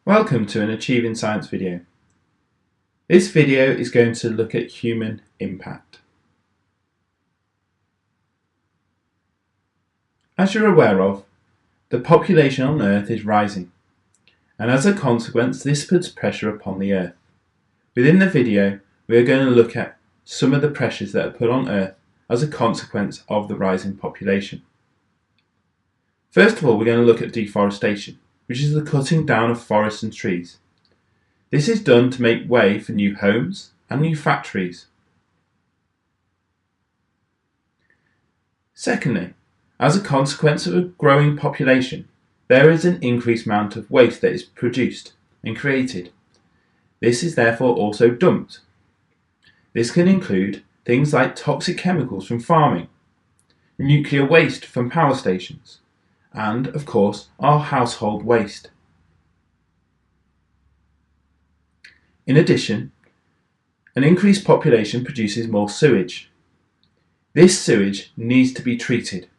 Welcome to an Achieving Science video. This video is going to look at human impact. As you're aware of, the population on Earth is rising, and as a consequence this puts pressure upon the Earth. Within the video we are going to look at some of the pressures that are put on Earth as a consequence of the rising population. First of all, we're going to look at deforestation, which is the cutting down of forests and trees. This is done to make way for new homes and new factories. Secondly, as a consequence of a growing population, there is an increased amount of waste that is produced and created. This is therefore also dumped. This can include things like toxic chemicals from farming, nuclear waste from power stations, and, of course, our household waste. In addition, an increased population produces more sewage. This sewage needs to be treated,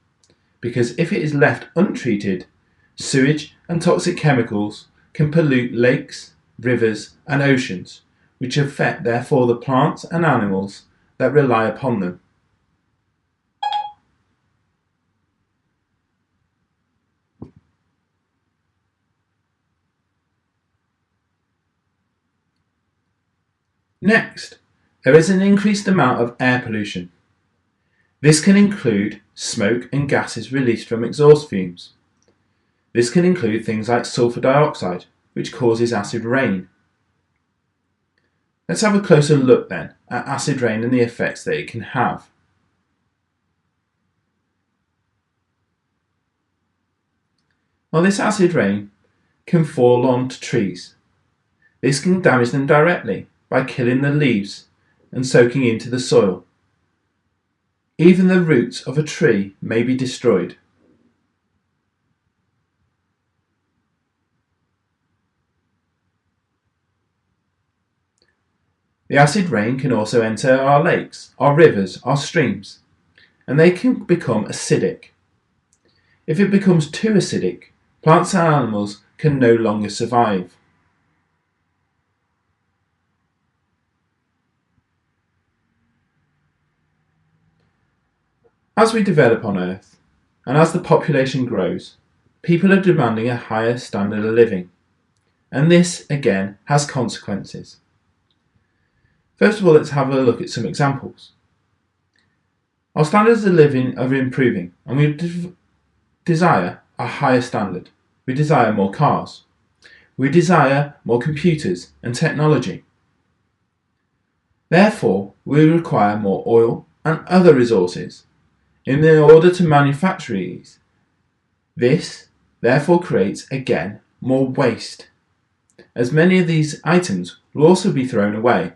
because if it is left untreated, sewage and toxic chemicals can pollute lakes, rivers and oceans, which affect therefore the plants and animals that rely upon them. Next, there is an increased amount of air pollution. This can include smoke and gases released from exhaust fumes. This can include things like sulfur dioxide, which causes acid rain. Let's have a closer look then at acid rain and the effects that it can have. Well, this acid rain can fall onto trees. This can damage them directly by killing the leaves and soaking into the soil. Even the roots of a tree may be destroyed. The acid rain can also enter our lakes, our rivers, our streams, and they can become acidic. If it becomes too acidic, plants and animals can no longer survive. As we develop on Earth, and as the population grows, people are demanding a higher standard of living, and this, again, has consequences. First of all, let's have a look at some examples. Our standards of living are improving, and we desire a higher standard. We desire more cars. We desire more computers and technology. Therefore, we require more oil and other resources in order to manufacture these. This therefore creates, again, more waste, as many of these items will also be thrown away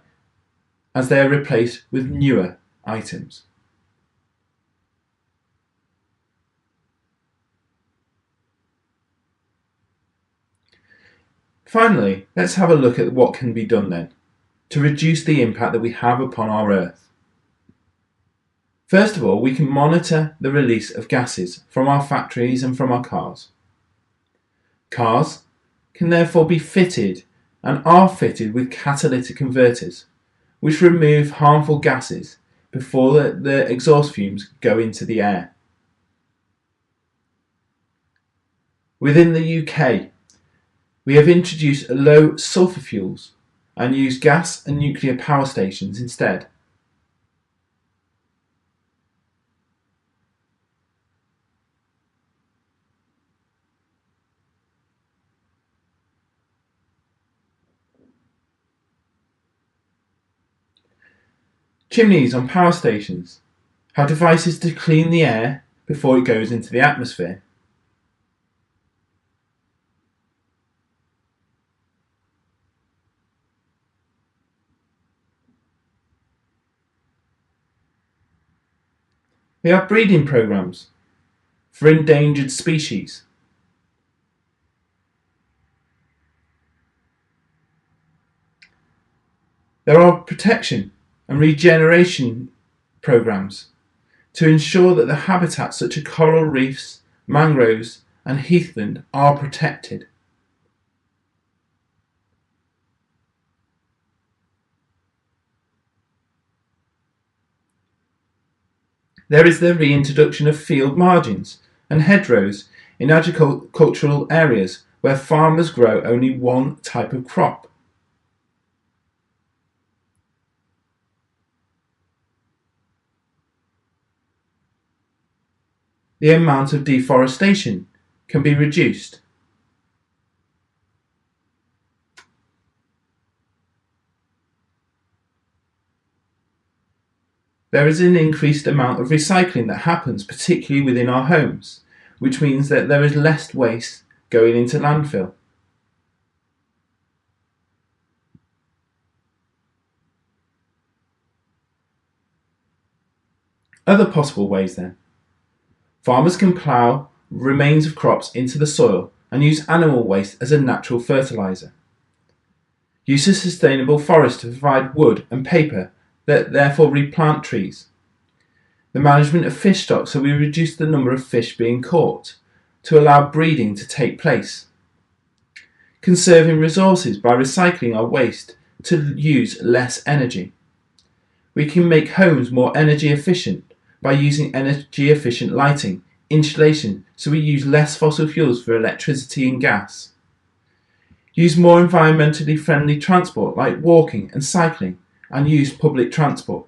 as they are replaced with newer items. Finally, let's have a look at what can be done then to reduce the impact that we have upon our Earth. First of all, we can monitor the release of gases from our factories and from our cars. Cars can therefore be fitted and are fitted with catalytic converters, which remove harmful gases before the exhaust fumes go into the air. Within the UK, we have introduced low sulfur fuels and use gas and nuclear power stations instead. Chimneys on power stations have devices to clean the air before it goes into the atmosphere. We have breeding programs for endangered species. There are protection and regeneration programs to ensure that the habitats such as coral reefs, mangroves and heathland are protected. There is the reintroduction of field margins and hedgerows in agricultural areas where farmers grow only one type of crop. The amount of deforestation can be reduced. There is an increased amount of recycling that happens, particularly within our homes, which means that there is less waste going into landfill. Other possible ways then. Farmers can plough remains of crops into the soil and use animal waste as a natural fertiliser. Use of sustainable forests to provide wood and paper that therefore replant trees. The management of fish stocks, so we reduce the number of fish being caught to allow breeding to take place. Conserving resources by recycling our waste to use less energy. We can make homes more energy efficient by using energy efficient lighting, insulation, so we use less fossil fuels for electricity and gas. Use more environmentally friendly transport like walking and cycling, and use public transport.